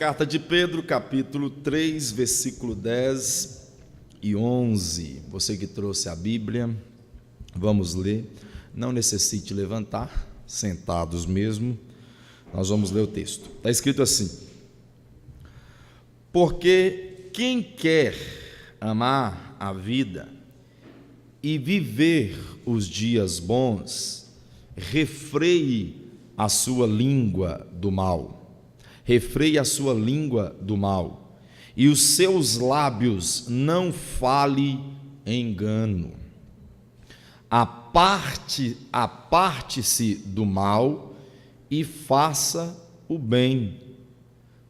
carta de Pedro, capítulo 3, versículo 10 e 11. Você que trouxe a Bíblia, vamos ler. Não necessite levantar, sentados mesmo, nós vamos ler o texto. Está escrito assim: porque quem quer amar a vida e viver os dias bons, refreie a sua língua do mal. Refreie a sua língua do mal, e os seus lábios não fale engano. Aparte-se do mal e faça o bem.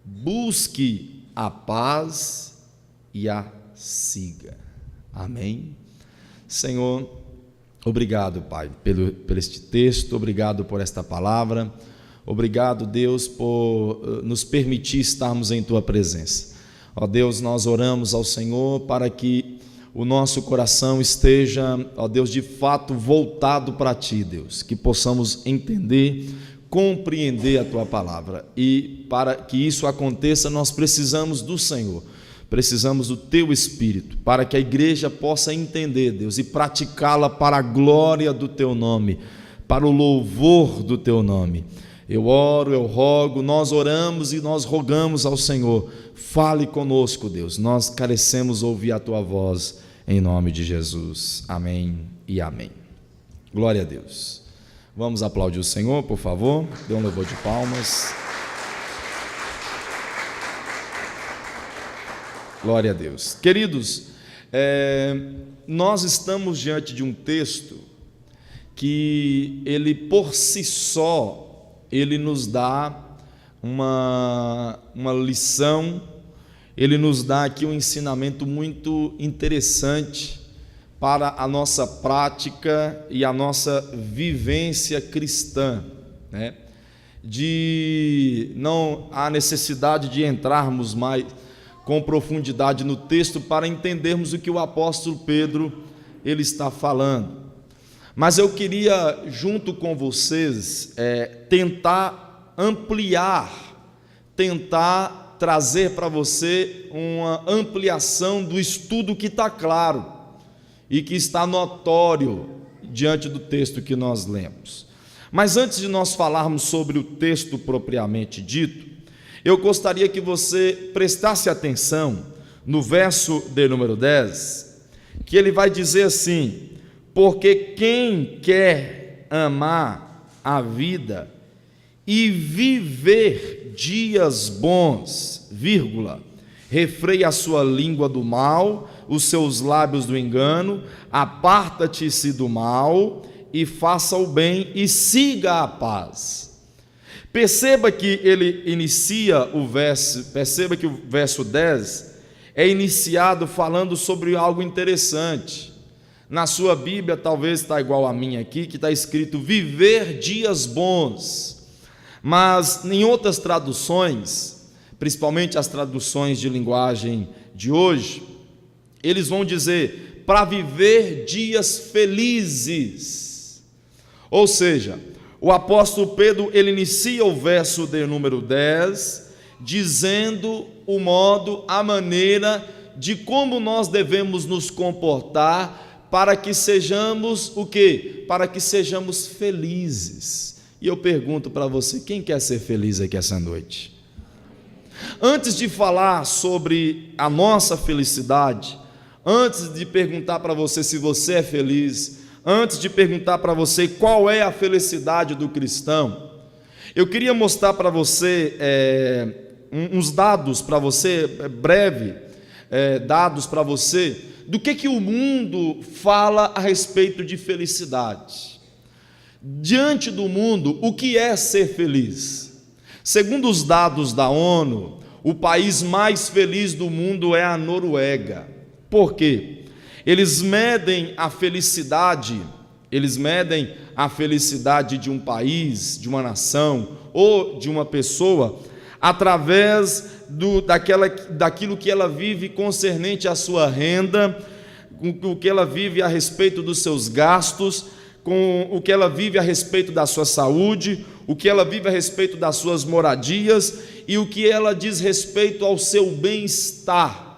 Busque a paz e a siga. Amém? Senhor, obrigado, Pai, por este texto, obrigado por esta palavra. Obrigado, Deus, por nos permitir estarmos em Tua presença. Ó Deus, nós oramos ao Senhor para que o nosso coração esteja, ó Deus, de fato voltado para Ti, Deus, que possamos entender, compreender a Tua palavra. E para que isso aconteça, nós precisamos do Senhor, precisamos do Teu Espírito, para que a igreja possa entender, Deus, e praticá-la para a glória do Teu nome, para o louvor do Teu nome. Eu oro, eu rogo, nós oramos e nós rogamos ao Senhor, fale conosco, Deus, nós carecemos ouvir a Tua voz, em nome de Jesus, amém e amém. Glória a Deus. Vamos aplaudir o Senhor, por favor, dê um louvor de palmas. Glória a Deus. Queridos, nós estamos diante de um texto que ele por si só, ele nos dá uma lição, ele nos dá aqui um ensinamento muito interessante para a nossa prática e a nossa vivência cristã, né? Não há necessidade de entrarmos mais com profundidade no texto para entendermos o que o apóstolo Pedro ele está falando. Mas eu queria, junto com vocês, tentar ampliar, tentar trazer para você uma ampliação do estudo que está claro e que está notório diante do texto que nós lemos. Mas antes de nós falarmos sobre o texto propriamente dito, eu gostaria que você prestasse atenção no verso de número 10, que ele vai dizer assim: porque quem quer amar a vida e viver dias bons, refreie a sua língua do mal, os seus lábios do engano, aparta-te-se do mal e faça o bem e siga a paz. Perceba que ele inicia o verso, perceba que o verso 10 é iniciado falando sobre algo interessante. Na sua Bíblia, talvez está igual a minha aqui, que está escrito viver dias bons. Mas em outras traduções, principalmente as traduções de linguagem de hoje, eles vão dizer para viver dias felizes. Ou seja, o apóstolo Pedro, ele inicia o verso de número 10, dizendo o modo, a maneira de como nós devemos nos comportar para que sejamos o quê? Para que sejamos felizes. E eu pergunto para você, quem quer ser feliz aqui essa noite? Antes de falar sobre a nossa felicidade, antes de perguntar para você se você é feliz, antes de perguntar para você qual é a felicidade do cristão, eu queria mostrar para você uns dados para você, dados para você, do que o mundo fala a respeito de felicidade. Diante do mundo, o que é ser feliz? Segundo os dados da ONU, o país mais feliz do mundo é a Noruega. Por quê? Eles medem a felicidade de um país, de uma nação ou de uma pessoa através daquilo que ela vive concernente à sua renda, com o que ela vive a respeito dos seus gastos, com o que ela vive a respeito da sua saúde, o que ela vive a respeito das suas moradias e o que ela diz respeito ao seu bem-estar.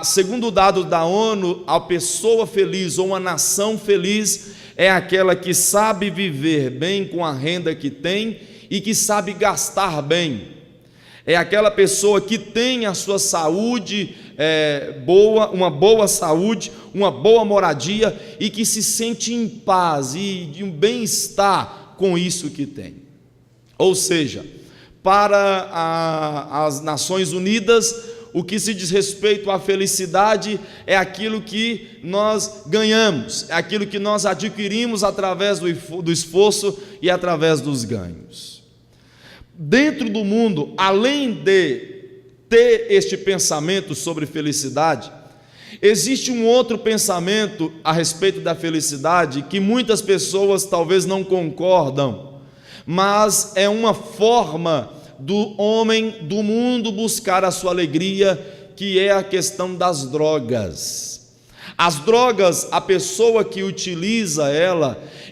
Segundo o dado da ONU, a pessoa feliz ou uma nação feliz é aquela que sabe viver bem com a renda que tem e que sabe gastar bem. É aquela pessoa que tem a sua saúde boa, uma boa saúde, uma boa moradia e que se sente em paz e de um bem-estar com isso que tem. Ou seja, para as Nações Unidas, o que se diz respeito à felicidade é aquilo que nós ganhamos, é aquilo que nós adquirimos através do esforço e através dos ganhos. Dentro do mundo, além de ter este pensamento sobre felicidade, existe um outro pensamento a respeito da felicidade que muitas pessoas talvez não concordam, mas é uma forma do homem, do mundo buscar a sua alegria, que é a questão das drogas. As drogas, a pessoa que utiliza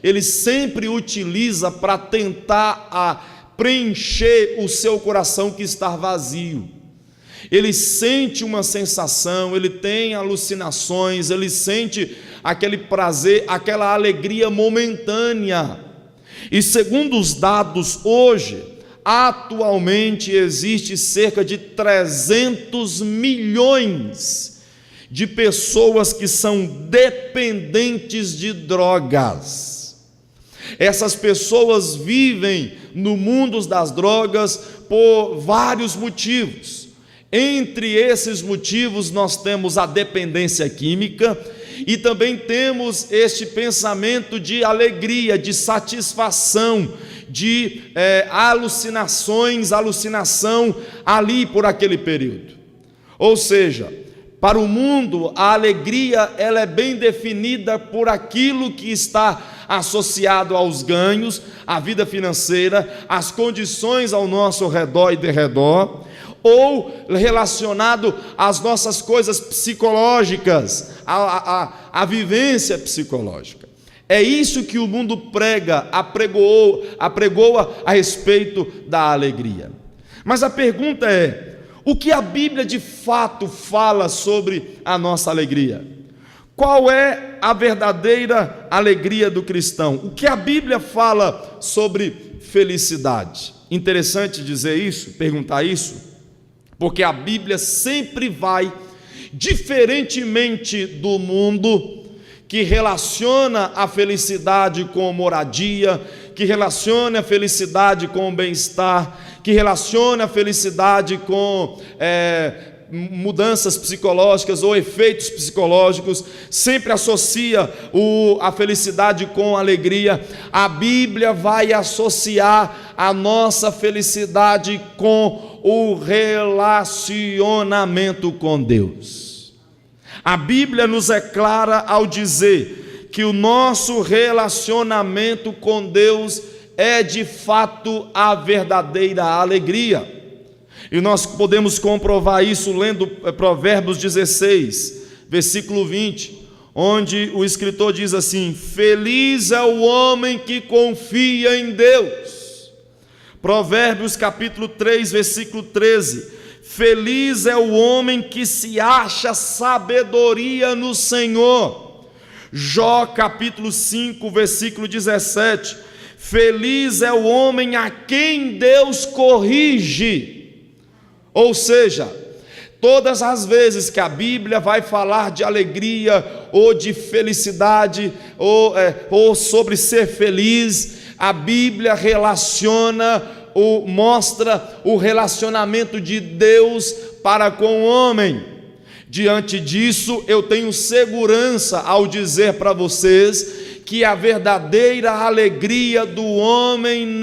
ele sempre utiliza para tentar preencher o seu coração que está vazio. Ele sente uma sensação, ele tem alucinações, ele sente aquele prazer, aquela alegria momentânea. E segundo os dados hoje, atualmente existe cerca de 300 milhões de pessoas que são dependentes de drogas. Essas pessoas vivem no mundo das drogas por vários motivos. Entre esses motivos nós temos a dependência química e também temos este pensamento de alegria, de satisfação, de alucinação ali por aquele período. Ou seja, para o mundo a alegria ela é bem definida por aquilo que está associado aos ganhos, à vida financeira, às condições ao nosso redor e derredor, ou relacionado às nossas coisas psicológicas, à vivência psicológica. É isso que o mundo apregoa a respeito da alegria. Mas a pergunta é: o que a Bíblia de fato fala sobre a nossa alegria? Qual é a verdadeira alegria do cristão? O que a Bíblia fala sobre felicidade? Interessante dizer isso, perguntar isso, porque a Bíblia sempre vai, diferentemente do mundo, que relaciona a felicidade com moradia, que relaciona a felicidade com bem-estar, que relaciona a felicidade com mudanças psicológicas ou efeitos psicológicos, sempre associa a felicidade com alegria. A Bíblia vai associar a nossa felicidade com o relacionamento com Deus. A Bíblia nos é clara ao dizer que o nosso relacionamento com Deus é de fato a verdadeira alegria. E nós podemos comprovar isso lendo Provérbios 16, versículo 20, onde o escritor diz assim: feliz é o homem que confia em Deus. Provérbios capítulo 3, versículo 13, feliz é o homem que se acha sabedoria no Senhor. Jó capítulo 5, versículo 17, feliz é o homem a quem Deus corrige. Ou seja, todas as vezes que a Bíblia vai falar de alegria ou de felicidade ou sobre ser feliz, a Bíblia mostra o relacionamento de Deus para com o homem. Diante disso, eu tenho segurança ao dizer para vocês que a verdadeira alegria do homem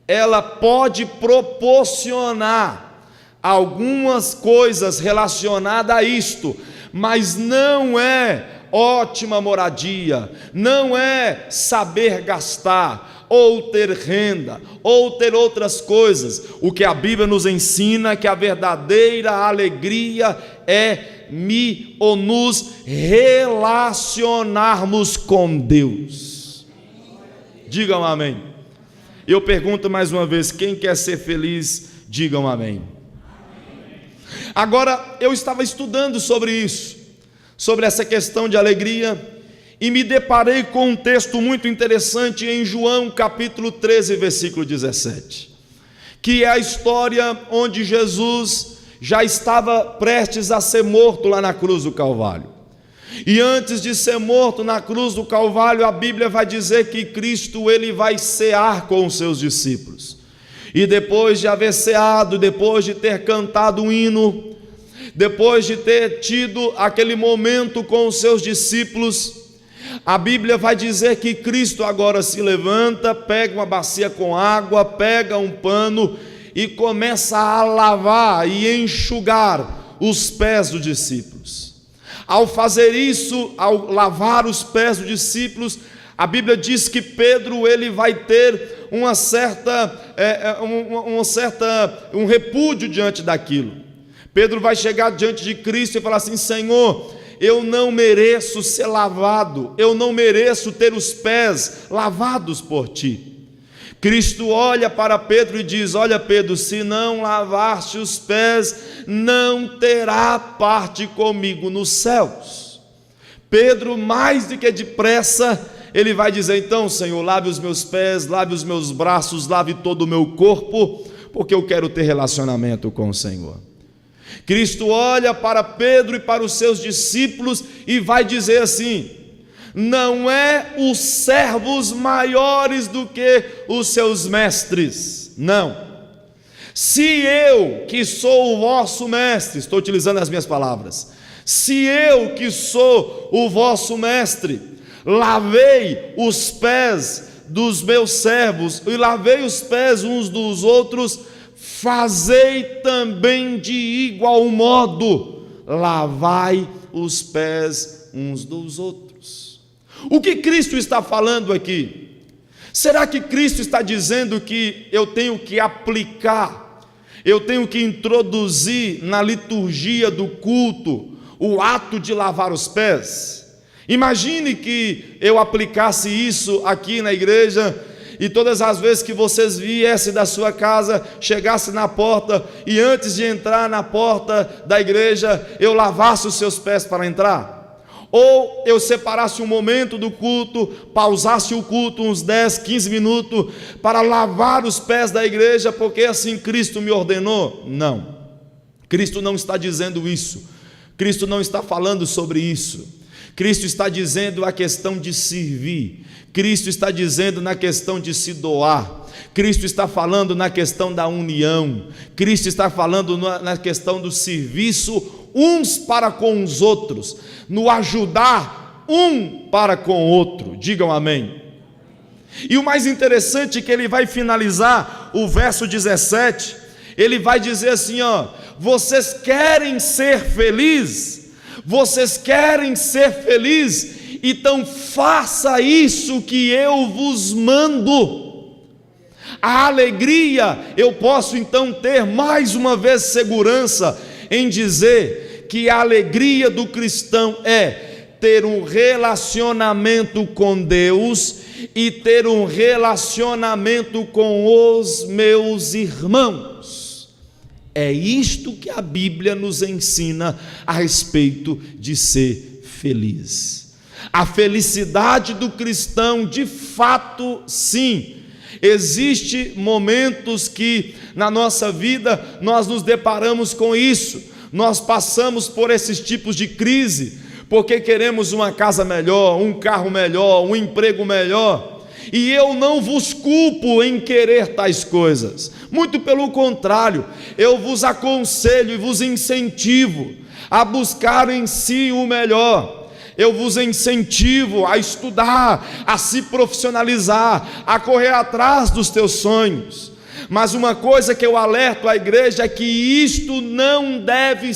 ela pode proporcionar algumas coisas relacionadas a isto, mas não é ótima moradia, não é saber gastar, ou ter renda, ou ter outras coisas. O que a Bíblia nos ensina é que a verdadeira alegria é nos relacionarmos com Deus. Digam amém. Eu pergunto mais uma vez: quem quer ser feliz, digam amém. Agora, eu estava estudando sobre isso, sobre essa questão de alegria, e me deparei com um texto muito interessante em João capítulo 13, versículo 17, que é a história onde Jesus já estava prestes a ser morto lá na cruz do Calvário. E antes de ser morto na cruz do Calvário, a Bíblia vai dizer que Cristo, ele vai cear com os seus discípulos. E depois de haver ceado, depois de ter cantado um hino, depois de ter tido aquele momento com os seus discípulos, a Bíblia vai dizer que Cristo agora se levanta, pega uma bacia com água, pega um pano e começa a lavar e enxugar os pés dos discípulos. Ao fazer isso, ao lavar os pés dos discípulos, a Bíblia diz que Pedro, ele vai ter um repúdio diante daquilo. Pedro vai chegar diante de Cristo e falar assim: Senhor, eu não mereço ser lavado, eu não mereço ter os pés lavados por ti. Cristo olha para Pedro e diz: olha, Pedro, se não lavaste os pés, não terá parte comigo nos céus. Pedro, mais do que depressa, ele vai dizer: então, Senhor, lave os meus pés, lave os meus braços, lave todo o meu corpo, porque eu quero ter relacionamento com o Senhor. Cristo olha para Pedro e para os seus discípulos e vai dizer assim: não é os servos maiores do que os seus mestres, não. Se eu, que sou o vosso mestre, estou utilizando as minhas palavras, se eu, que sou o vosso mestre, lavei os pés dos meus servos e lavei os pés uns dos outros, fazei também de igual modo, lavai os pés uns dos outros. O que Cristo está falando aqui? Será que Cristo está dizendo que eu tenho que aplicar, eu tenho que introduzir na liturgia do culto o ato de lavar os pés? Imagine que eu aplicasse isso aqui na igreja, e todas as vezes que vocês viessem da sua casa, chegassem na porta, e antes de entrar na porta da igreja, eu lavasse os seus pés para entrar. Ou eu separasse um momento do culto, pausasse o culto uns 10, 15 minutos, para lavar os pés da igreja, porque assim Cristo me ordenou. Não, Cristo não está dizendo isso, Cristo não está falando sobre isso. Cristo está dizendo a questão de servir, Cristo está dizendo na questão de se doar, Cristo está falando na questão da união, Cristo está falando na questão do serviço uns para com os outros, no ajudar um para com o outro. Digam amém. E o mais interessante é que ele vai finalizar o verso 17, ele vai dizer assim: ó, vocês querem ser felizes? Vocês querem ser felizes? Então faça isso que eu vos mando. A alegria, eu posso então ter mais uma vez segurança em dizer que a alegria do cristão é ter um relacionamento com Deus e ter um relacionamento com os meus irmãos. É isto que a Bíblia nos ensina a respeito de ser feliz. A felicidade do cristão, de fato, sim, existe momentos que na nossa vida nós nos deparamos com isso, nós passamos por esses tipos de crise, porque queremos uma casa melhor, um carro melhor, um emprego melhor. E eu não vos culpo em querer tais coisas, muito pelo contrário, eu vos aconselho e vos incentivo a buscar em si o melhor. Eu vos incentivo a estudar, a se profissionalizar, a correr atrás dos teus sonhos. Mas uma coisa que eu alerto à igreja é que isto não deve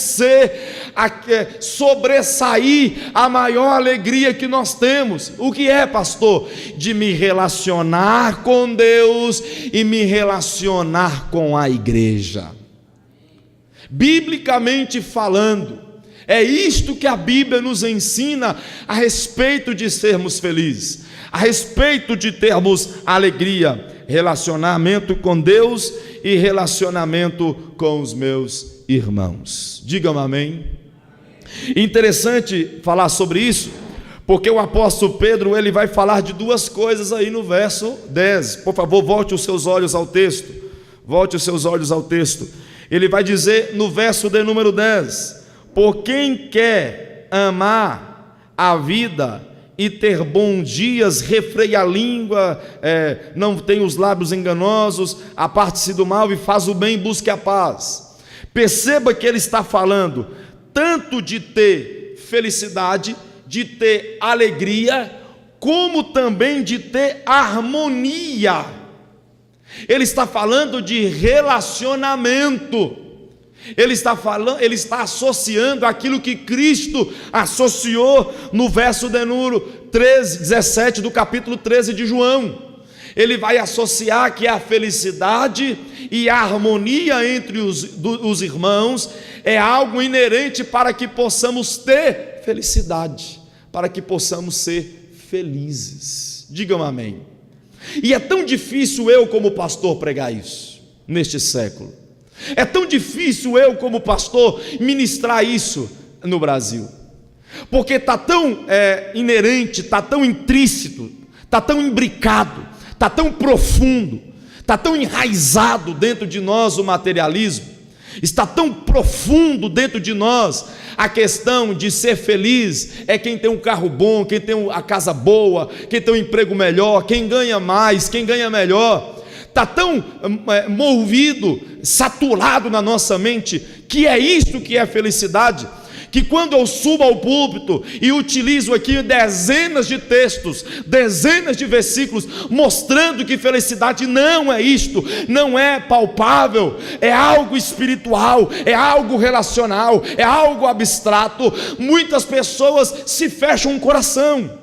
sobressair a maior alegria que nós temos. O que é, pastor? De me relacionar com Deus e me relacionar com a igreja. Biblicamente falando, É isto que a Bíblia nos ensina a respeito de sermos felizes, a respeito de termos alegria, relacionamento com Deus e relacionamento com os meus irmãos. Digam amém. Interessante falar sobre isso, porque o apóstolo Pedro, ele vai falar de duas coisas aí no verso 10. Por favor, volte os seus olhos ao texto. Volte os seus olhos ao texto. Ele vai dizer no verso de número 10: por quem quer amar a vida e ter bons dias, refreie a língua, não tem os lábios enganosos, aparte-se do mal e faz o bem, busque a paz. Perceba que ele está falando tanto de ter felicidade, de ter alegria, como também de ter harmonia. Ele está falando de relacionamento. Ele está associando aquilo que Cristo associou no verso de número 17 do capítulo 13 de João. Ele vai associar que a felicidade e a harmonia entre os irmãos é algo inerente para que possamos ter felicidade, para que possamos ser felizes. Digam amém. E é tão difícil eu como pastor pregar isso neste século. É tão difícil eu como pastor ministrar isso no Brasil, porque está tão inerente, está tão intrínseco, está tão imbricado, está tão profundo, está tão enraizado dentro de nós o materialismo, está tão profundo dentro de nós a questão de ser feliz é quem tem um carro bom, quem tem a casa boa, quem tem um emprego melhor, quem ganha mais, quem ganha melhor. Está tão movido, saturado na nossa mente, que é isto que é felicidade, que quando eu subo ao púlpito e utilizo aqui dezenas de textos, dezenas de versículos, mostrando que felicidade não é isto, não é palpável, é algo espiritual, é algo relacional, é algo abstrato, muitas pessoas se fecham o coração.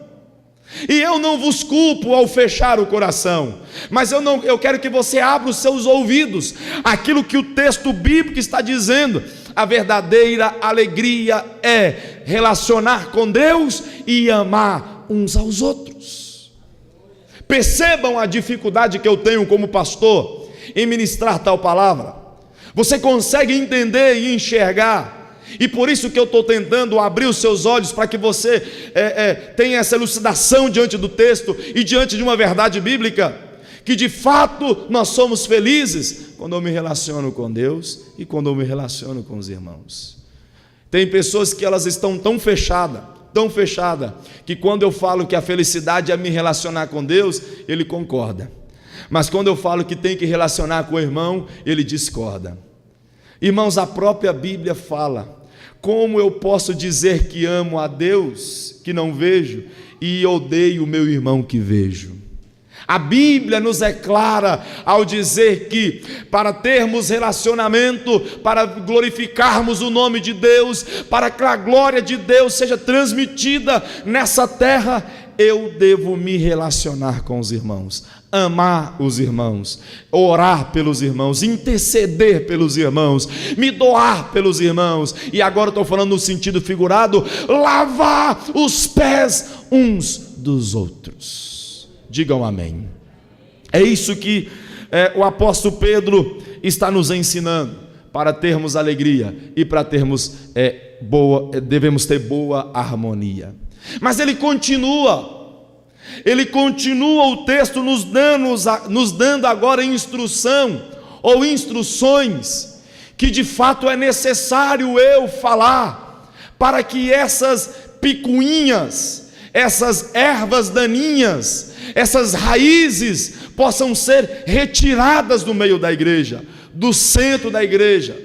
E eu não vos culpo ao fechar o coração, mas eu quero que você abra os seus ouvidos, aquilo que o texto bíblico está dizendo. A verdadeira alegria é relacionar com Deus e amar uns aos outros. Percebam a dificuldade que eu tenho como pastor em ministrar tal palavra. Você consegue entender e enxergar? E por isso que eu estou tentando abrir os seus olhos para que você tenha essa elucidação diante do texto e diante de uma verdade bíblica, que de fato nós somos felizes quando eu me relaciono com Deus e quando eu me relaciono com os irmãos. Tem pessoas que elas estão tão fechadas, que quando eu falo que a felicidade é me relacionar com Deus, ele concorda, mas quando eu falo que tem que relacionar com o irmão, ele discorda. Irmãos, a própria Bíblia fala: como eu posso dizer que amo a Deus que não vejo e odeio o meu irmão que vejo? A Bíblia nos é clara ao dizer que para termos relacionamento, para glorificarmos o nome de Deus, para que a glória de Deus seja transmitida nessa terra, eu devo me relacionar com os irmãos, amar os irmãos, orar pelos irmãos, interceder pelos irmãos, me doar pelos irmãos, e agora estou falando no sentido figurado, lavar os pés uns dos outros. Digam amém. É isso que o apóstolo Pedro está nos ensinando. Para termos alegria e para termos devemos ter boa harmonia. Mas ele continua o texto nos dando agora instrução ou instruções que de fato é necessário eu falar para que essas picuinhas, essas ervas daninhas, essas raízes possam ser retiradas do meio da igreja, do centro da igreja,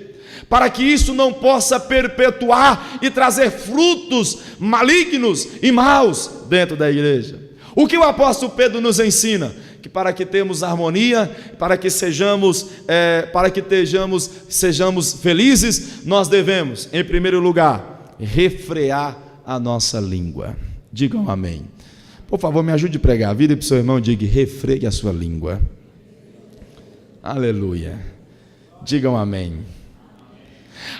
para que isso não possa perpetuar e trazer frutos malignos e maus dentro da igreja. O que o apóstolo Pedro nos ensina? Que para que tenhamos harmonia, para que sejamos felizes, nós devemos, em primeiro lugar, refrear a nossa língua. Digam amém. Por favor, me ajude a pregar. Vire para o seu irmão e diga: refreie a sua língua. Aleluia. Digam amém.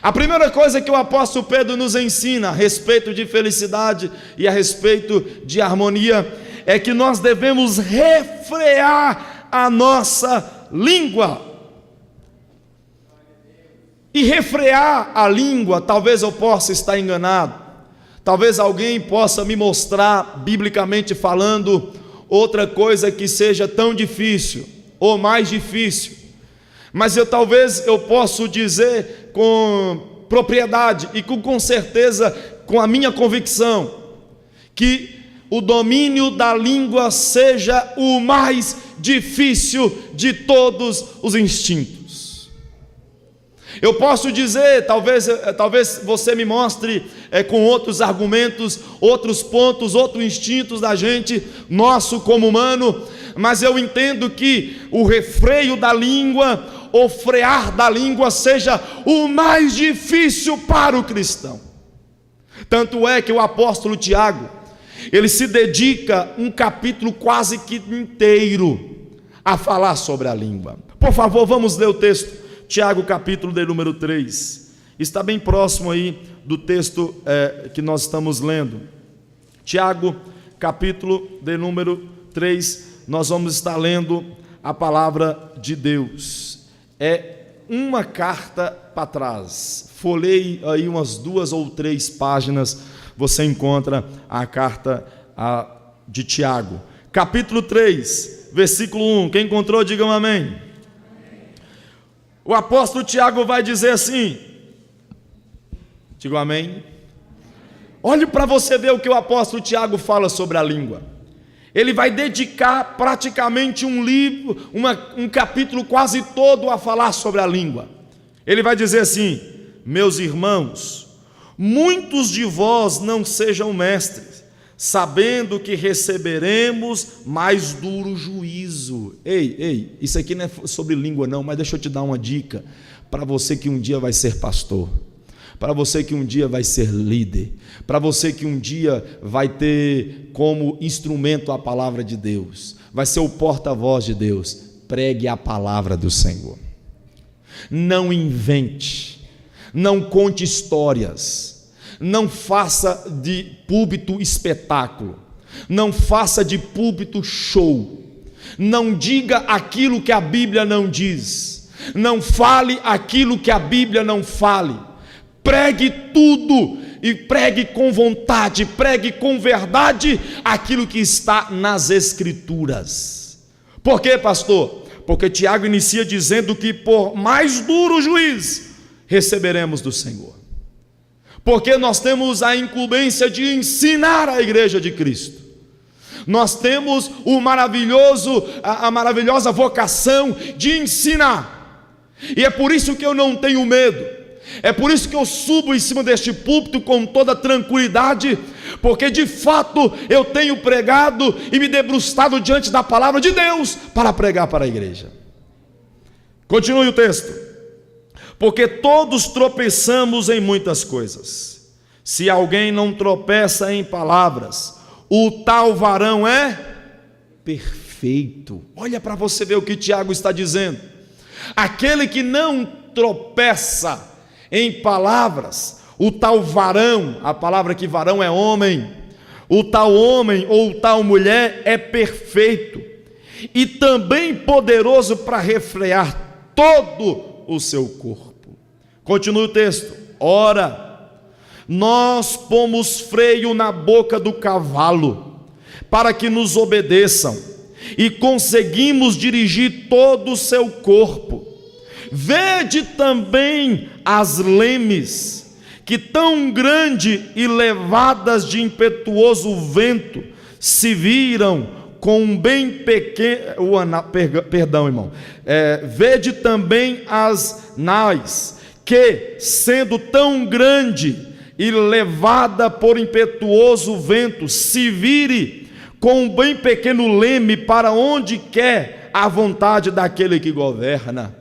A primeira coisa que o apóstolo Pedro nos ensina a respeito de felicidade e a respeito de harmonia é que nós devemos refrear a nossa língua. E refrear a língua, talvez eu possa estar enganado, talvez alguém possa me mostrar, biblicamente falando, outra coisa que seja tão difícil, ou mais difícil, mas talvez eu possa dizer com propriedade e com certeza, com a minha convicção, que o domínio da língua seja o mais difícil de todos os instintos. Eu posso dizer, talvez você me mostre com outros argumentos, outros pontos, outros instintos da gente, nosso como humano, mas eu entendo que o refreio da língua, o frear da língua seja o mais difícil para o cristão. Tanto é que o apóstolo Tiago, ele se dedica um capítulo quase que inteiro a falar sobre a língua. Por favor, vamos ler o texto. Tiago, capítulo de número 3, está bem próximo aí do texto que nós estamos lendo. Tiago, capítulo de número 3, nós vamos estar lendo a palavra de Deus. É uma carta para trás, folheie aí umas 2 ou 3 páginas, você encontra a carta de Tiago. Capítulo 3, versículo 1, quem encontrou, digam amém. O apóstolo Tiago vai dizer assim, digo amém. Olhe para você ver o que o apóstolo Tiago fala sobre a língua. Ele vai dedicar praticamente um livro, um capítulo quase todo a falar sobre a língua. Ele vai dizer assim: meus irmãos, muitos de vós não sejam mestres, sabendo que receberemos mais duro juízo. Ei, isso aqui não é sobre língua não, mas deixa eu te dar uma dica, para você que um dia vai ser pastor, para você que um dia vai ser líder, para você que um dia vai ter como instrumento a palavra de Deus, vai ser o porta-voz de Deus, pregue a palavra do Senhor. Não invente, não conte histórias, não faça de púlpito espetáculo, não faça de púlpito show, não diga aquilo que a Bíblia não diz, não fale aquilo que a Bíblia não fale, pregue tudo e pregue com vontade, pregue com verdade aquilo que está nas Escrituras. Por quê, pastor? Porque Tiago inicia dizendo que por mais duro juiz receberemos do Senhor. Porque nós temos a incumbência de ensinar a igreja de Cristo. Nós temos a maravilhosa vocação de ensinar. E é por isso que eu não tenho medo. É por isso que eu subo em cima deste púlpito com toda tranquilidade, porque de fato eu tenho pregado e me debruçado diante da palavra de Deus para pregar para a igreja. Continue o texto. Porque todos tropeçamos em muitas coisas. Se alguém não tropeça em palavras, o tal varão é perfeito. Olha para você ver o que Tiago está dizendo. Aquele que não tropeça em palavras, o tal varão, a palavra que varão é homem, o tal homem ou tal mulher é perfeito e também poderoso para refrear todo o seu corpo. Continua o texto. Ora, nós pomos freio na boca do cavalo para que nos obedeçam e conseguimos dirigir todo o seu corpo. Vede também as lemes, que tão grande e levadas de impetuoso vento, se viram com um bem pequeno, vede também as nais, que sendo tão grande e levada por impetuoso vento, se vire com um bem pequeno leme para onde quer a vontade daquele que governa.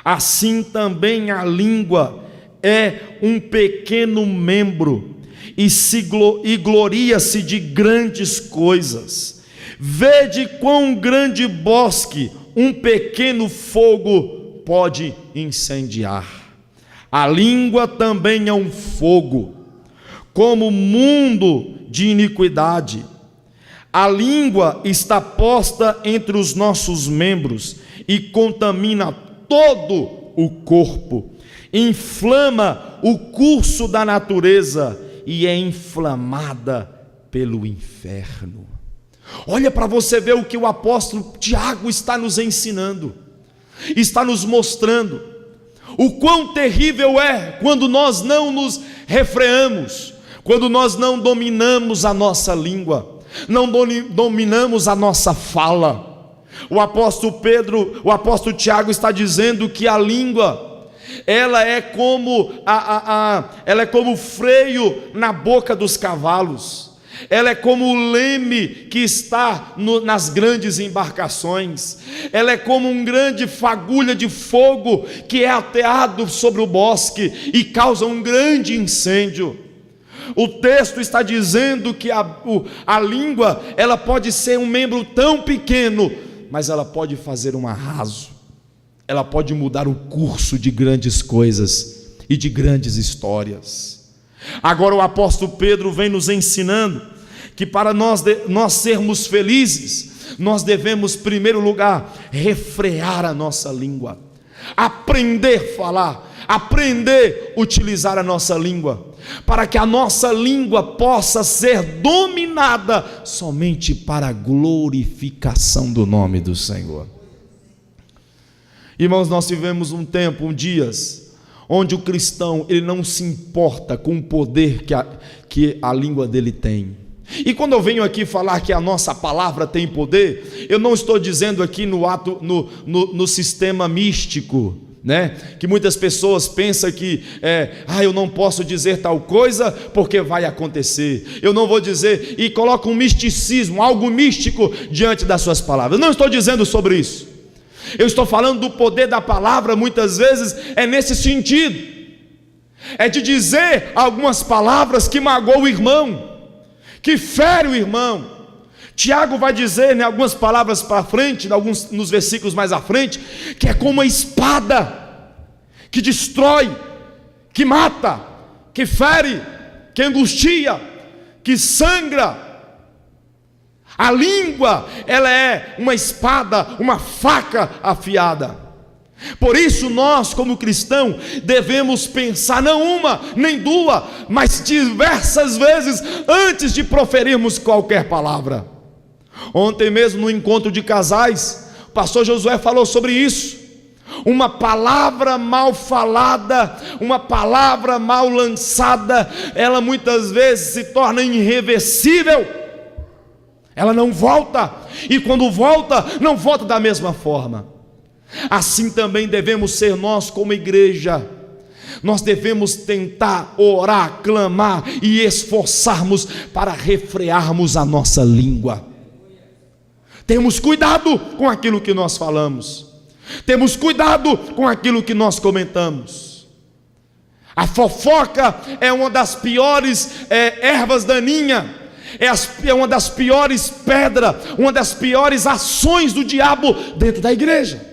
Assim também a língua é um pequeno membro e gloria-se de grandes coisas. Vede quão grande bosque um pequeno fogo pode incendiar. A língua também é um fogo, como mundo de iniquidade. A língua está posta entre os nossos membros e contamina todo o corpo, inflama o curso da natureza e é inflamada pelo inferno. Olha para você ver o que o apóstolo Tiago está nos ensinando, está nos mostrando o quão terrível é quando nós não nos refreamos, quando nós não dominamos a nossa língua, não dominamos a nossa fala. O apóstolo Tiago está dizendo que a língua, ela é como ela é como o freio na boca dos cavalos. Ela é como o leme que está nas grandes embarcações. Ela é como um grande fagulha de fogo que é ateado sobre o bosque e causa um grande incêndio. O texto está dizendo que a língua, ela pode ser um membro tão pequeno, mas ela pode fazer um arraso. Ela pode mudar o curso de grandes coisas e de grandes histórias. Agora o apóstolo Pedro vem nos ensinando que para nós sermos felizes, nós devemos, em primeiro lugar, refrear a nossa língua, aprender a falar, aprender a utilizar a nossa língua, para que a nossa língua possa ser dominada somente para a glorificação do nome do Senhor. Irmãos, nós vivemos dias onde o cristão, ele não se importa com o poder que a língua dele tem. E quando eu venho aqui falar que a nossa palavra tem poder, eu não estou dizendo aqui no sistema místico, né? Que muitas pessoas pensam que eu não posso dizer tal coisa porque vai acontecer, eu não vou dizer, e coloca um misticismo, algo místico diante das suas palavras. Não estou dizendo sobre isso. Eu estou falando do poder da palavra. Muitas vezes é nesse sentido, é de dizer algumas palavras que magoam o irmão, que fere o irmão. Tiago vai dizer, né, algumas palavras para frente, nos versículos mais à frente, que é como uma espada que destrói, que mata, que fere, que angustia, que sangra. A língua, ela é uma espada, uma faca afiada. Por isso nós, como cristãos, devemos pensar não uma, nem duas, mas diversas vezes antes de proferirmos qualquer palavra. Ontem mesmo, no encontro de casais, o pastor Josué falou sobre isso. Uma palavra mal falada, uma palavra mal lançada, ela muitas vezes se torna irreversível. Ela não volta, e quando volta, não volta da mesma forma. Assim também devemos ser nós como igreja. Nós devemos tentar orar, clamar e esforçarmos para refrearmos a nossa língua. Temos cuidado com aquilo que nós falamos, temos cuidado com aquilo que nós comentamos. A fofoca é uma das piores ervas daninhas, é uma das piores pedras, uma das piores ações do diabo dentro da igreja.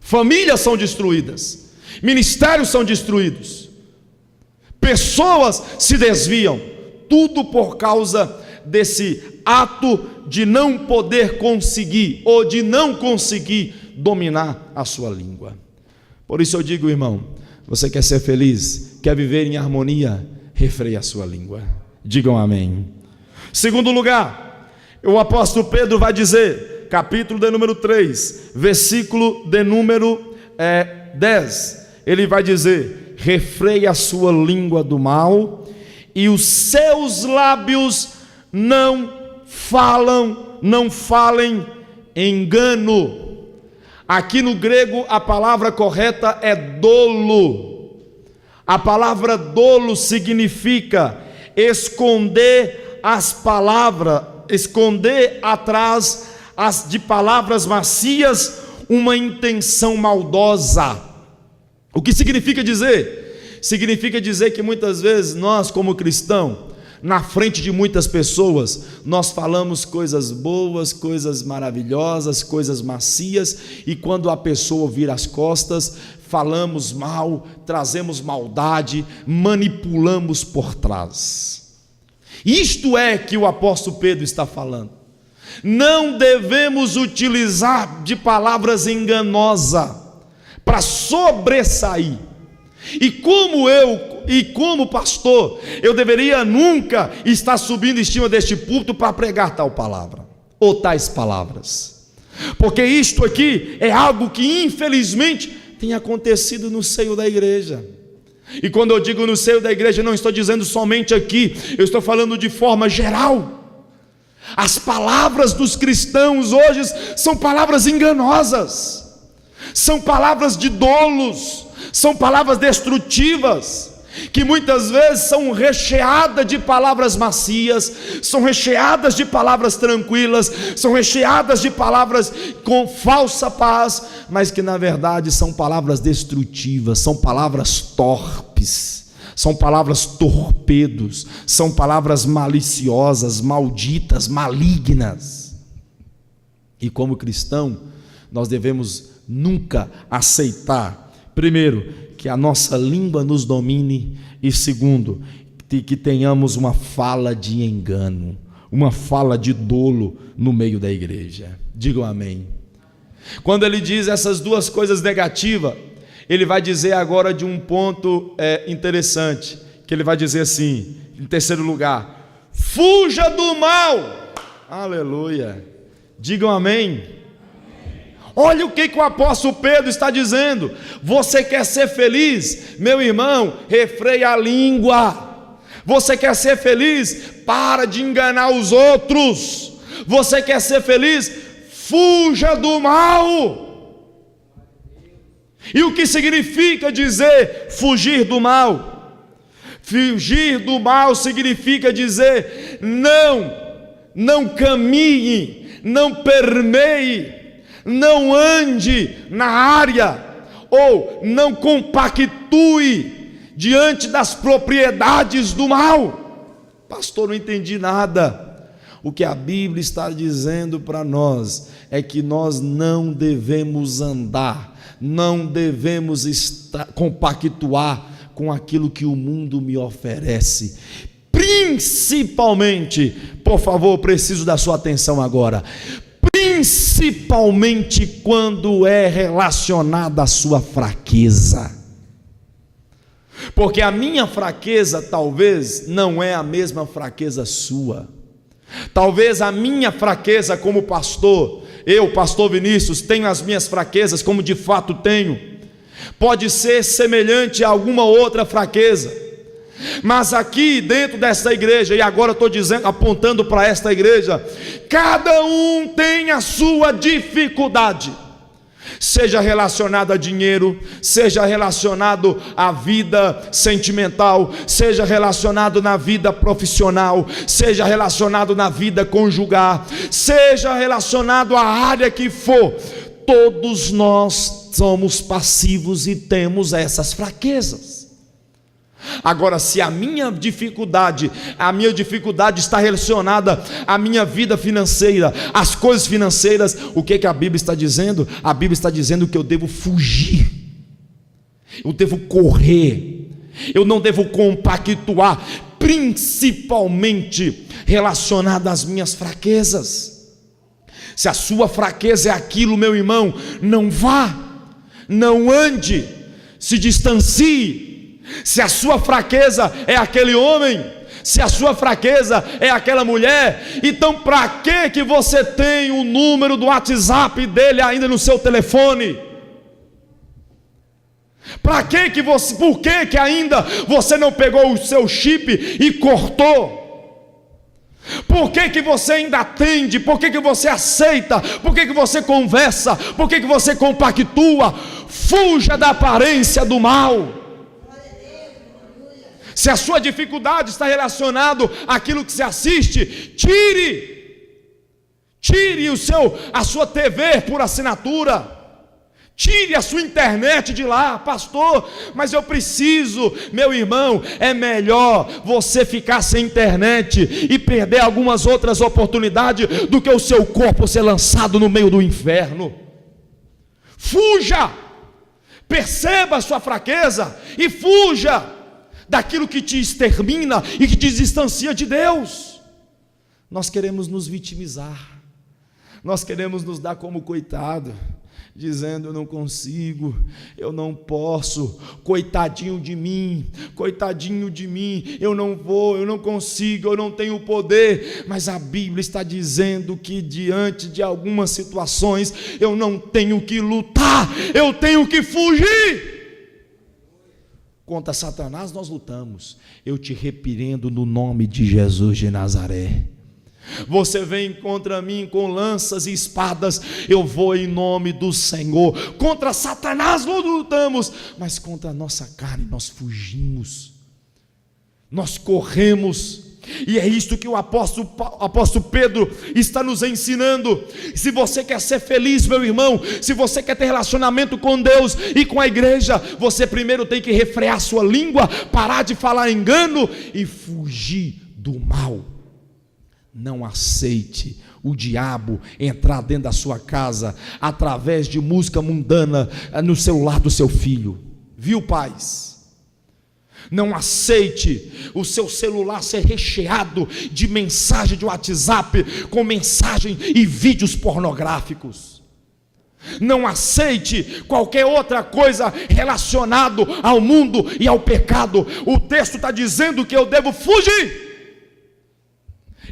Famílias são destruídas, ministérios são destruídos, pessoas se desviam, tudo por causa desse ato de não poder conseguir, ou de não conseguir dominar a sua língua. Por isso eu digo, irmão, você quer ser feliz, quer viver em harmonia, refreie a sua língua. Digam amém. Segundo lugar, o apóstolo Pedro vai dizer, capítulo de número 3, versículo de número 10, ele vai dizer: refreie a sua língua do mal, e os seus lábios não falem engano. Aqui no grego a palavra correta é dolo. A palavra dolo significa esconder as palavras, esconder atrás de palavras macias uma intenção maldosa. O que significa dizer? Significa dizer que muitas vezes nós, como cristãos, na frente de muitas pessoas, nós falamos coisas boas, coisas maravilhosas, coisas macias, e quando a pessoa vira as costas, falamos mal, trazemos maldade, manipulamos por trás. Isto é que o apóstolo Pedro está falando. Não devemos utilizar de palavras enganosas para sobressair. E como pastor, eu deveria nunca estar subindo em cima deste púlpito para pregar tal palavra, ou tais palavras, porque isto aqui é algo que infelizmente tem acontecido no seio da igreja. E quando eu digo no seio da igreja, não estou dizendo somente aqui, eu estou falando de forma geral. As palavras dos cristãos hoje são palavras enganosas, são palavras de dolos, são palavras destrutivas, que muitas vezes são recheadas de palavras macias, são recheadas de palavras tranquilas, são recheadas de palavras com falsa paz, mas que na verdade são palavras destrutivas, são palavras torpes, são palavras torpedos, são palavras maliciosas, malditas, malignas. E como cristão, nós devemos nunca aceitar, primeiro, que a nossa língua nos domine, e segundo, que tenhamos uma fala de engano, uma fala de dolo no meio da igreja. Digam amém. Quando ele diz essas duas coisas negativas, ele vai dizer agora de um ponto interessante, que ele vai dizer assim, em terceiro lugar: fuja do mal. Aleluia. Digam amém. Olha o que o apóstolo Pedro está dizendo. Você quer ser feliz? Meu irmão, refreia a língua. Você quer ser feliz? Para de enganar os outros. Você quer ser feliz? Fuja do mal. E o que significa dizer fugir do mal? Fugir do mal significa dizer não caminhe, não permeie, não ande na área, ou não compactue diante das propriedades do mal. Pastor, não entendi nada. O que a Bíblia está dizendo para nós é que nós não devemos andar, não devemos compactuar com aquilo que o mundo me oferece, principalmente, por favor, preciso da sua atenção agora, principalmente quando é relacionada à sua fraqueza, porque a minha fraqueza talvez não é a mesma fraqueza sua. Talvez a minha fraqueza como pastor, eu, pastor Vinícius, tenho as minhas fraquezas, como de fato tenho, pode ser semelhante a alguma outra fraqueza, mas aqui dentro desta igreja, e agora eu estou dizendo, apontando para esta igreja, cada um tem a sua dificuldade, seja relacionado a dinheiro, seja relacionado à vida sentimental, seja relacionado na vida profissional, seja relacionado na vida conjugal, seja relacionado à área que for, todos nós somos passivos e temos essas fraquezas. Agora, se a minha dificuldade está relacionada à minha vida financeira, às coisas financeiras, o que a Bíblia está dizendo? A Bíblia está dizendo que eu devo fugir, eu devo correr, eu não devo compactuar, principalmente relacionada às minhas fraquezas. Se a sua fraqueza é aquilo, meu irmão, não vá, não ande, se distancie. Se a sua fraqueza é aquele homem, se a sua fraqueza é aquela mulher, então para que você tem o número do WhatsApp dele ainda no seu telefone? Para que você, por que ainda você não pegou o seu chip e cortou? Por que você ainda atende? Por que você aceita? Por que você conversa? Por que você compactua? Fuja da aparência do mal. Se a sua dificuldade está relacionada àquilo que se assiste, tire a sua TV por assinatura, Tire a sua internet de lá, pastor, mas eu preciso. Meu irmão, é melhor você ficar sem internet e perder algumas outras oportunidades do que o seu corpo ser lançado no meio do inferno. Fuja, perceba a sua fraqueza e fuja daquilo que te extermina e que te distancia de Deus. Nós queremos nos vitimizar, nós queremos nos dar como coitado, dizendo: eu não consigo, eu não posso, coitadinho de mim, eu não vou, eu não consigo, eu não tenho poder. Mas a Bíblia está dizendo que diante de algumas situações eu não tenho que lutar, eu tenho que fugir. Contra Satanás nós lutamos, eu te repreendo no nome de Jesus de Nazaré. Você vem contra mim com lanças e espadas, eu vou em nome do Senhor. Contra Satanás nós lutamos, mas contra a nossa carne nós fugimos, nós corremos. E é isto que o apóstolo Pedro está nos ensinando. Se você quer ser feliz, meu irmão, se você quer ter relacionamento com Deus e com a igreja, você primeiro tem que refrear sua língua, parar de falar engano e fugir do mal. Não aceite o diabo entrar dentro da sua casa através de música mundana no celular do seu filho. Viu, pais? Não aceite o seu celular ser recheado de mensagem de WhatsApp com mensagem e vídeos pornográficos. Não aceite qualquer outra coisa relacionada ao mundo e ao pecado. O texto está dizendo que eu devo fugir.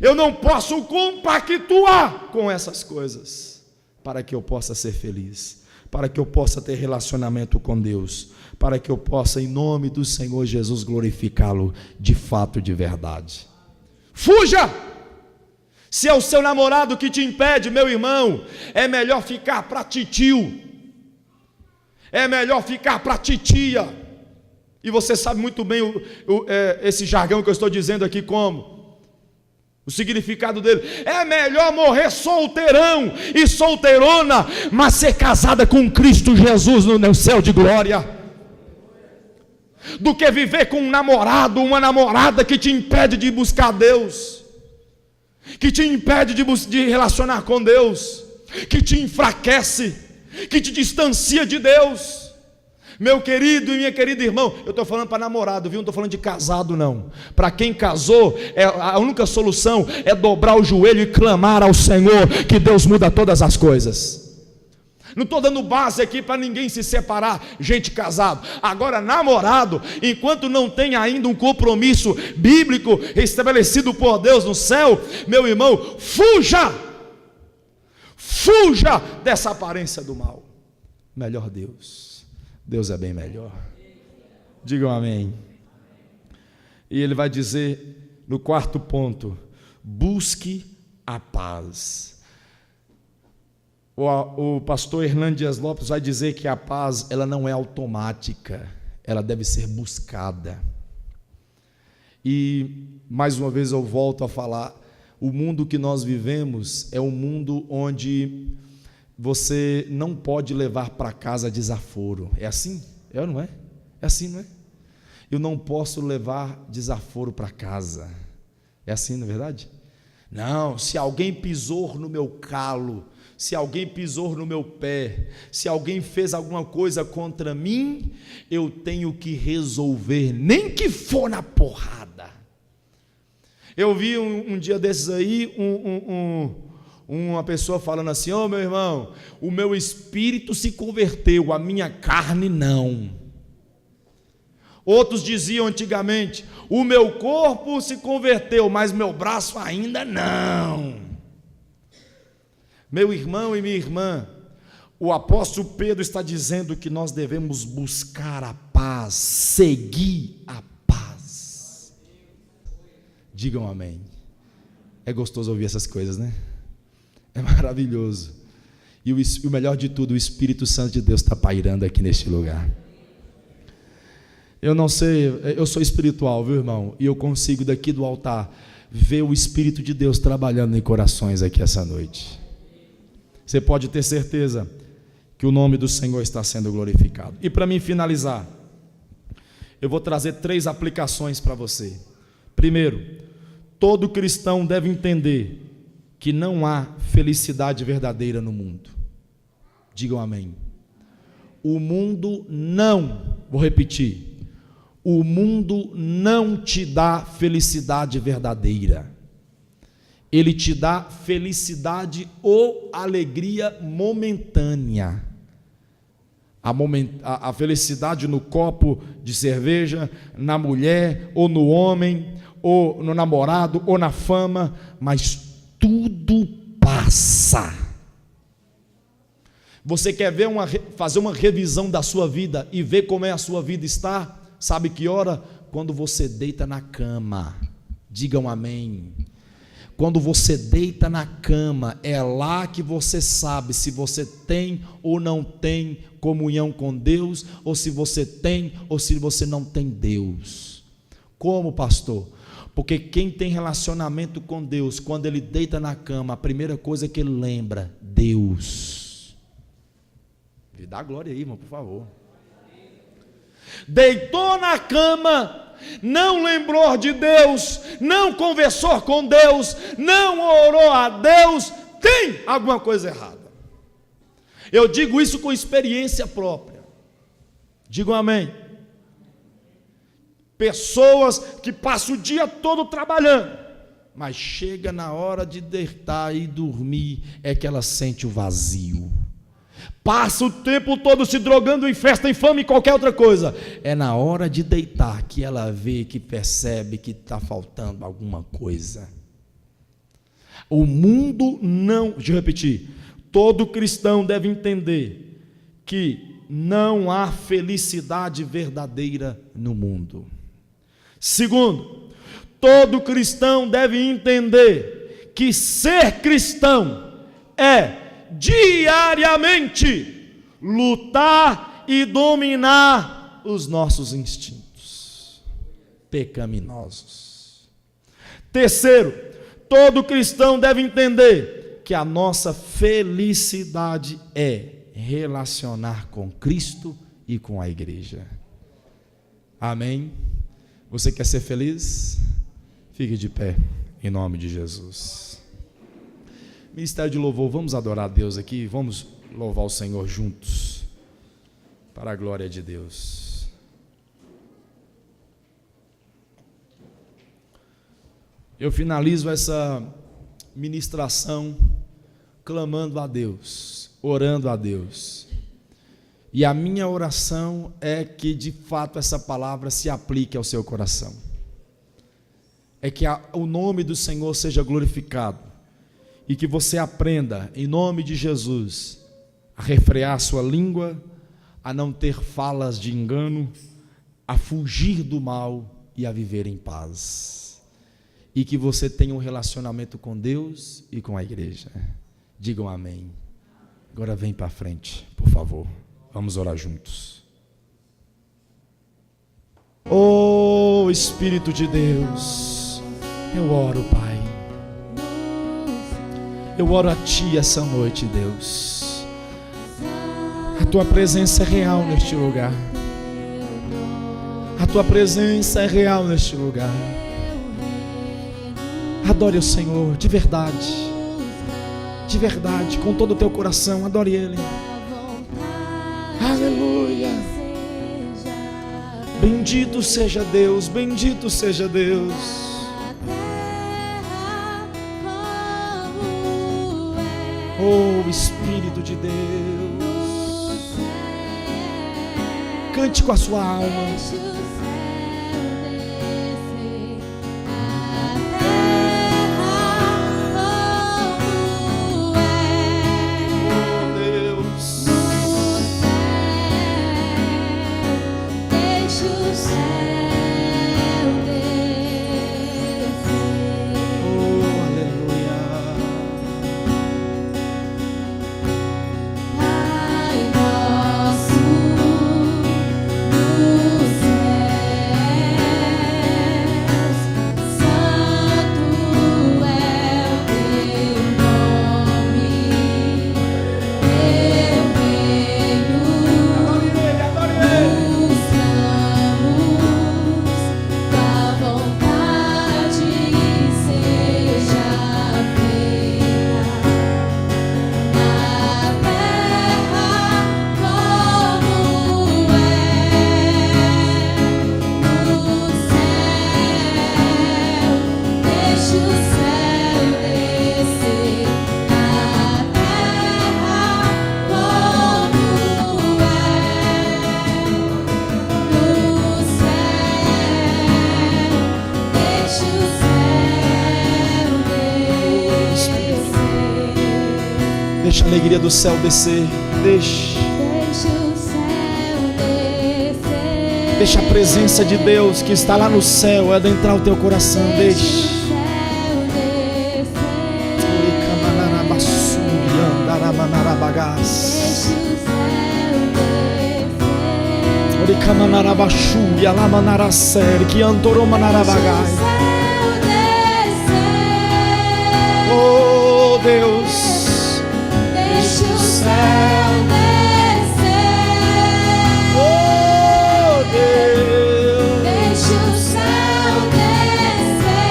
Eu não posso compactuar com essas coisas, para que eu possa ser feliz, para que eu possa ter relacionamento com Deus, para que eu possa, em nome do Senhor Jesus, glorificá-lo de fato, de verdade. Fuja! Se é o seu namorado que te impede, meu irmão, é melhor ficar para titio, é melhor ficar para titia. E você sabe muito bem esse jargão que eu estou dizendo aqui como o significado dele. É melhor morrer solteirão e solteirona, mas ser casada com Cristo Jesus no céu de glória, do que viver com um namorado, uma namorada que te impede de buscar Deus, que te impede de relacionar com Deus, que te enfraquece, que te distancia de Deus. Meu querido e minha querida irmão, eu estou falando para namorado, viu? Não estou falando de casado não. Para quem casou, a única solução é dobrar o joelho e clamar ao Senhor, que Deus muda todas as coisas. Não estou dando base aqui para ninguém se separar, gente casado. Agora, namorado, enquanto não tem ainda um compromisso bíblico estabelecido por Deus no céu, meu irmão, fuja dessa aparência do mal. Melhor Deus é bem melhor. Digam amém. E ele vai dizer no quarto ponto: busque a paz. O pastor Hernando Dias Lopes vai dizer que a paz, ela não é automática, ela deve ser buscada. E mais uma vez eu volto a falar, o mundo que nós vivemos é um mundo onde você não pode levar para casa desaforo. É assim? É ou não é? É assim, não é? Eu não posso levar desaforo para casa. É assim, não é verdade? Não, se alguém pisou no meu calo, se alguém pisou no meu pé, se alguém fez alguma coisa contra mim, eu tenho que resolver, nem que for na porrada. Eu vi um dia desses aí, uma pessoa falando assim: ô meu irmão, o meu espírito se converteu, a minha carne não. Outros diziam antigamente: o meu corpo se converteu, mas meu braço ainda não. Meu irmão e minha irmã, o apóstolo Pedro está dizendo que nós devemos buscar a paz, seguir a paz. Digam amém. É gostoso ouvir essas coisas, né? É maravilhoso. E o melhor de tudo, o Espírito Santo de Deus está pairando aqui neste lugar. Eu não sei, eu sou espiritual, viu, irmão? E eu consigo daqui do altar ver o Espírito de Deus trabalhando em corações aqui essa noite. Você pode ter certeza que o nome do Senhor está sendo glorificado. E para mim finalizar, eu vou trazer 3 aplicações para você. Primeiro, todo cristão deve entender que não há felicidade verdadeira no mundo. Digam amém. O mundo não, vou repetir, o mundo não te dá felicidade verdadeira. Ele te dá felicidade ou alegria momentânea. A felicidade no copo de cerveja, na mulher, ou no homem, ou no namorado, ou na fama, mas tudo passa. Você quer ver fazer uma revisão da sua vida e ver como é a sua vida está? Sabe que hora? Quando você deita na cama. Digam amém. Quando você deita na cama, é lá que você sabe se você tem ou não tem comunhão com Deus, ou se você tem ou se você não tem Deus. Como, pastor? Porque quem tem relacionamento com Deus, quando ele deita na cama, a primeira coisa que ele lembra, Deus. Me dá glória aí, irmão, por favor. Deitou na cama, não lembrou de Deus, não conversou com Deus, não orou a Deus, tem alguma coisa errada. Eu digo isso com experiência própria. Digam amém. Pessoas que passam o dia todo trabalhando, mas chega na hora de deitar e dormir, é que ela sente o vazio. Passa o tempo todo se drogando em festa, em fama e qualquer outra coisa. É na hora de deitar que ela vê, que percebe que está faltando alguma coisa. O mundo não, deixa eu repetir, todo cristão deve entender que não há felicidade verdadeira no mundo. Segundo, todo cristão deve entender que ser cristão é diariamente lutar e dominar os nossos instintos pecaminosos. Terceiro, todo cristão deve entender que a nossa felicidade é relacionar com Cristo e com a igreja. Amém? Você quer ser feliz? Fique de pé, em nome de Jesus. Ministério de louvor, vamos adorar a Deus aqui, vamos louvar o Senhor juntos, para a glória de Deus. Eu finalizo essa ministração clamando a Deus, orando a Deus. E a minha oração é que de fato essa palavra se aplique ao seu coração. É que o nome do Senhor seja glorificado. E que você aprenda, em nome de Jesus, a refrear sua língua, a não ter falas de engano, a fugir do mal e a viver em paz. E que você tenha um relacionamento com Deus e com a igreja. Digam amém. Agora vem para frente, por favor. Vamos orar juntos. Oh Espírito de Deus, eu oro, Pai. Eu oro a Ti essa noite, Deus. A Tua presença é real neste lugar. A Tua presença é real neste lugar. Adore o Senhor de verdade. De verdade, com todo o teu coração, adore Ele. Aleluia. Bendito seja Deus, bendito seja Deus. Oh Espírito de Deus, cante com a sua alma. Pai nosso no céu. Deixa a alegria do céu descer. Deixa o céu descer. Deixa a presença de Deus que está lá no céu adentrar o teu coração. Deixa. O céu descer. Deixa o céu descer. Orikamanarabaxu e alamanarasere que antoromanarabagás. Oh Deus, Deixa o céu descer. oh Deus, Deixa o céu descer.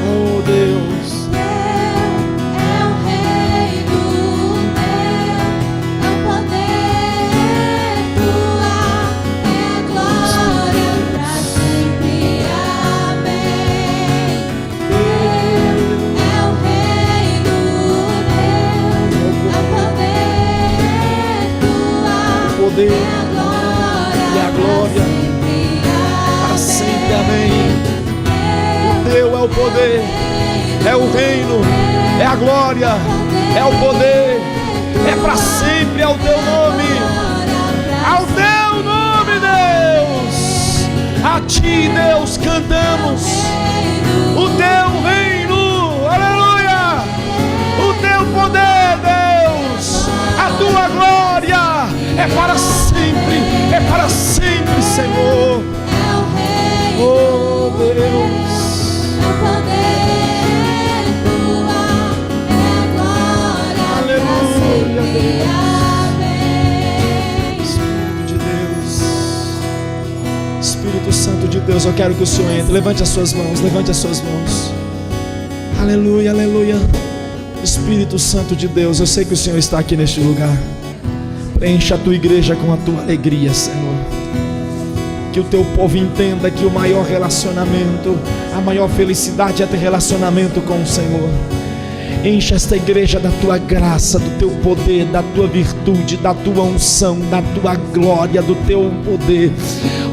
oh Deus. É o reino teu, é o poder tua, é glória pra sempre. Amém. É o reino teu, é o poder tua, Poder é e a glória para sempre. Amém. O teu é o poder, é o reino, é a glória, é o poder, é para sempre. Ao teu nome, ao teu nome, Deus. A ti, Deus, cantamos o teu reino, aleluia. O teu poder, Deus, a tua glória é para sempre, Senhor. Oh Deus, aleluia, Espírito de Deus, Espírito Santo de Deus, eu quero que o Senhor entre. Levante as suas mãos, levante as suas mãos. Aleluia, aleluia. Espírito Santo de Deus, eu sei que o Senhor está aqui neste lugar. Preencha a tua igreja com a tua alegria, Senhor. Que o teu povo entenda que o maior relacionamento, a maior felicidade é ter relacionamento com o Senhor. Encha esta igreja da tua graça, do teu poder, da tua virtude, da tua unção, da tua glória, do teu poder.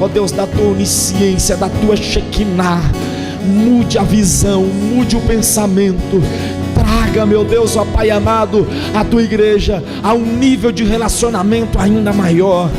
Ó Deus, da tua onisciência, da tua Shekinah. Mude a visão, mude o pensamento. Traga, meu Deus, ó Pai amado, a tua igreja a um nível de relacionamento ainda maior.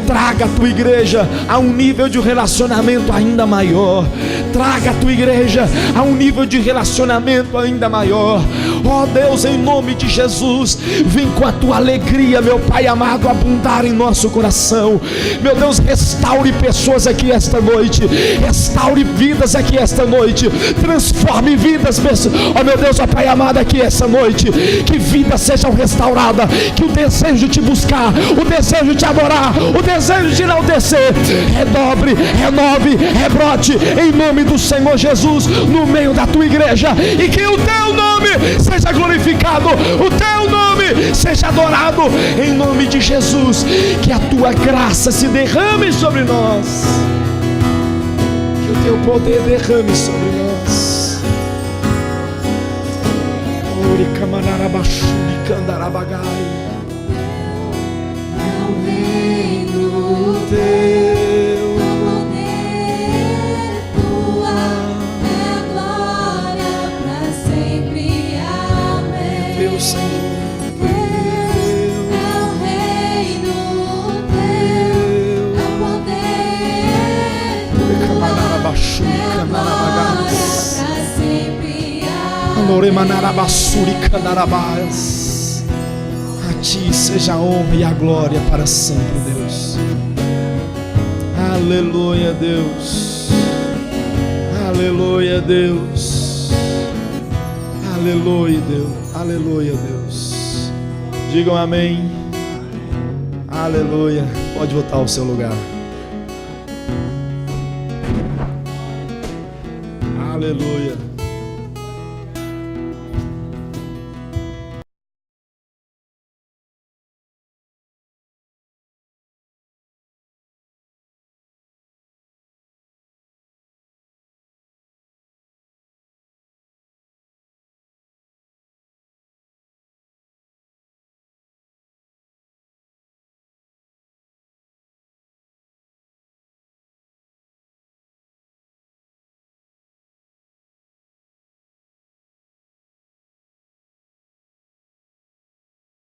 Traga a tua igreja a um nível de relacionamento ainda maior. Traga a tua igreja a um nível de relacionamento ainda maior. Ó Deus, em nome de Jesus, vem com a tua alegria, meu Pai amado, abundar em nosso coração. Meu Deus, restaure pessoas aqui esta noite. Restaure vidas aqui esta noite. Transforme vidas, ó meu Deus, ó Pai amado, aqui essa noite. Que vidas sejam restauradas. Que o desejo de te buscar, o desejo de te adorar, o desejo de enaltecer redobre, renove, rebrote em nome do Senhor Jesus no meio da tua igreja. E que o teu nome seja glorificado, o teu nome seja adorado em nome de Jesus. Que a tua graça se derrame sobre nós, que o teu poder derrame sobre nós. É o reino teu, poder tua, é glória pra sempre. Amém. Deus, Senhor. É o reino teu, é o poder tua, é glória pra sempre. A ti seja a honra e a glória para sempre, Deus. Aleluia, Deus. Aleluia, Deus. Aleluia, Deus. Aleluia, Deus. Digam amém. Aleluia. Pode voltar ao seu lugar. Aleluia.